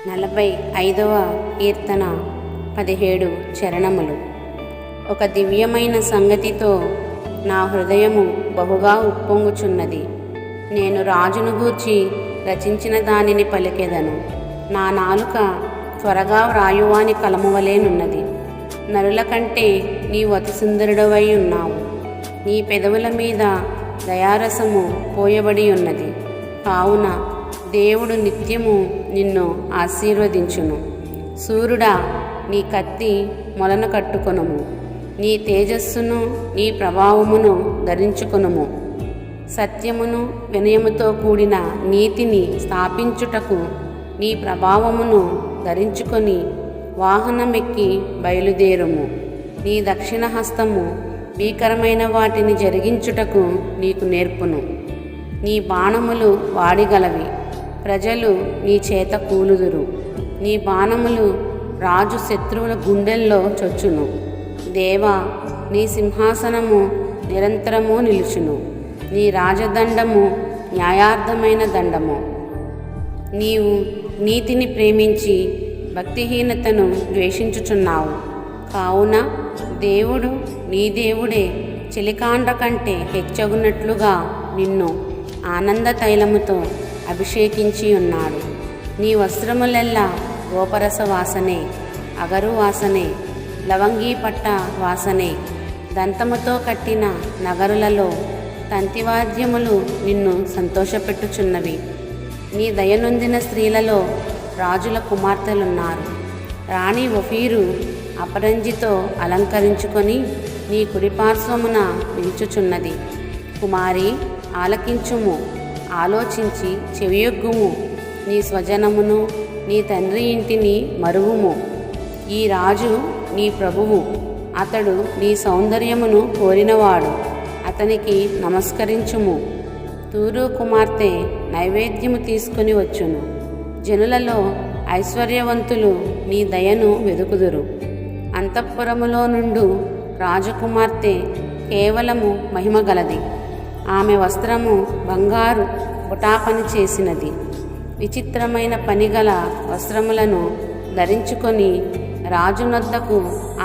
45వ కీర్తన 17 చరణములు. ఒక దివ్యమైన సంగతితో నా హృదయము బహుగా ఉప్పొంగుచున్నది. నేను రాజును గూర్చి రచించిన దానిని పలికెదను. నా నాలుక త్వరగా వ్రాయువాని కలమువలేనున్నది. నరుల కంటే నీవు అతి సుందరుడవై ఉన్నావు. నీ పెదవుల మీద దయారసము పోయబడి ఉన్నది. కావున దేవుడు నిత్యము నిన్ను ఆశీర్వదించును. సూర్యుడా, నీ కత్తి మొలను కట్టుకొనుము. నీ తేజస్సును నీ ప్రభావమును ధరించుకొనుము. సత్యమును వినయముతో కూడిన నీతిని స్థాపించుటకు నీ ప్రభావమును ధరించుకొని వాహనమెక్కి బయలుదేరుము. నీ దక్షిణ హస్తము భీకరమైన వాటిని జరిగించుటకు నీకు నేర్పును. నీ బాణములు వాడిగలవి, ప్రజలు నీ చేత కూలుదురు. నీ బాణములు రాజు శత్రువుల గుండెల్లో చొచ్చును. దేవా, నీ సింహాసనము నిరంతరము నిలుచును. నీ రాజదండము న్యాయార్థమైన దండము. నీవు నీతిని ప్రేమించి భక్తిహీనతను ద్వేషించుచున్నావు. కావున దేవుడు నీ దేవుడే చెలికాండ్ర కంటే హెచ్చగున్నట్లుగా నిన్ను ఆనంద తైలముతో అభిషేకించి ఉన్నాడు. నీ వస్త్రములెల్లా గోపరస వాసనే, అగరు వాసనే, లవంగీ పట్ట వాసనే. దంతముతో కట్టిన నగరులలో తంతివాద్యములు నిన్ను సంతోషపెట్టుచున్నవి. నీ దయనొందిన స్త్రీలలో రాజుల కుమార్తెలున్నారు. రాణి ఒఫీరు అపరంజితో అలంకరించుకొని నీ కుడిపార్శ్వమున నిలుచుచున్నది. కుమారి, ఆలకించుము, ఆలోచించి చెవియొగ్గుము. నీ స్వజనమును నీ తండ్రి ఇంటిని మరువుము. ఈ రాజు నీ ప్రభువు. అతడు నీ సౌందర్యమును కోరినవాడు. అతనికి నమస్కరించుము. తూరు కుమార్తె నైవేద్యము తీసుకుని వచ్చును. జనులలో ఐశ్వర్యవంతులు నీ దయను వెదుకుదురు. అంతఃపురములో నుండు రాజకుమార్తె కేవలము మహిమగలది. ఆమె వస్త్రము బంగారు బుటాపని చేసినది. విచిత్రమైన పనిగల వస్త్రములను ధరించుకొని రాజునొద్దకు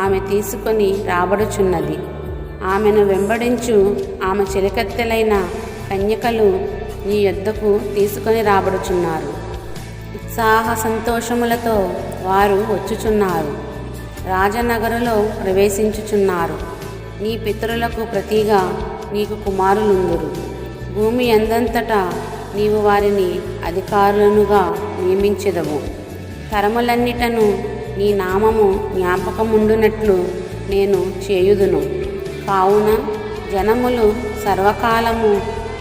ఆమె తీసుకొని రాబడుచున్నది. ఆమెను వెంబడించు ఆమె చెలికత్తెలైన కన్యకలు నీ యొద్దకు తీసుకొని రాబడుచున్నారు. ఉత్సాహ సంతోషములతో వారు వచ్చుచున్నారు. రాజనగరులో ప్రవేశించుచున్నారు. నీ పితరులకు ప్రతిగా నీకు కుమారులుందురు. భూమి అందంతటా నీవు వారిని అధికారులనుగా నియమించెదవు. తరములన్నిటను నీ నామము జ్ఞాపకముండునట్లు నేను చేయుదును. కావున జనములు సర్వకాలము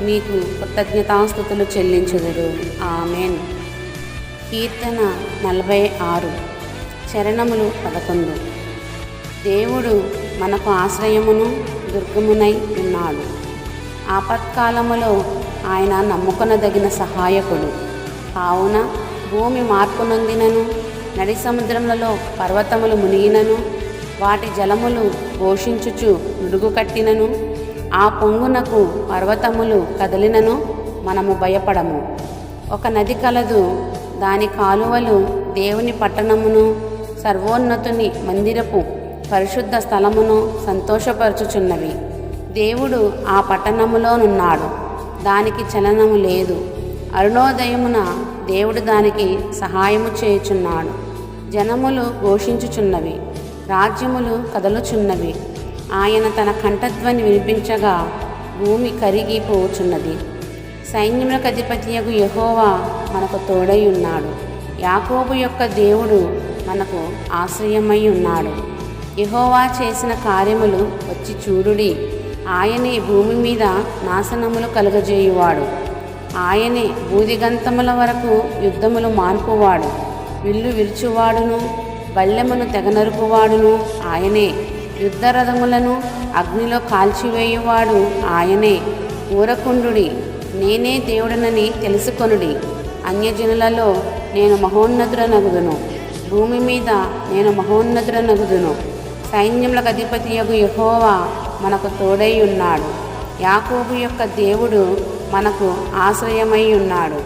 నీకు కృతజ్ఞతాస్తుతులు చెల్లించుదురు. ఆమెన్. కీర్తన 46 చరణములు 11. దేవుడు మనకు ఆశ్రయమును దుర్గమునై ఉన్నాడు. ఆపత్కాలములో ఆయన నమ్ముకొనదగిన సహాయకుడు. కావున భూమి మార్పు నొందినను, నడి సముద్రములలో పర్వతములు మునిగినను, వాటి జలములు ఘోషించుచు నురుగు కట్టినను, ఆ పొంగునకు పర్వతములు కదిలినను మనము భయపడము. ఒక నది కలదు, దాని కాలువలు దేవుని పట్టణమును సర్వోన్నతుని మందిరపు పరిశుద్ధ స్థలమును సంతోషపరచుచున్నవి. దేవుడు ఆ పట్టణములోనున్నాడు, దానికి చలనము లేదు. అరుణోదయమున దేవుడు దానికి సహాయము చేయుచున్నాడు. జనములు ఘోషించుచున్నవి, రాజ్యములు కదలుచున్నవి. ఆయన తన కంఠధ్వని వినిపించగా భూమి కరిగి పోవుచున్నది. సైన్యములకు అధిపతియగు యెహోవా మనకు తోడై ఉన్నాడు. యాకోబు యొక్క దేవుడు మనకు ఆశ్రయమై ఉన్నాడు. యెహోవా చేసిన కార్యములు వచ్చి చూడుడి. ఆయనే భూమి మీద నాశనములు కలుగజేయువాడు. ఆయనే బూదిగంతముల వరకు యుద్ధములు మాన్పువాడు. విల్లు విరుచువాడును, బల్లెమును తెగనరుపువాడును ఆయనే. యుద్ధరథములను అగ్నిలో కాల్చివేయువాడు ఆయనే. ఊరకుండుడి, నేనే దేవుడనని తెలుసుకొనుడి. అన్యజనులలో నేను మహోన్నతుడనగుదును. భూమి మీద నేను మహోన్నతుడనగుదును. సైన్యములకు అధిపతియగు యెహోవా మనకు తోడై ఉన్నాడు. యాకోబు యొక్క దేవుడు మనకు ఆశ్రయమై ఉన్నాడు.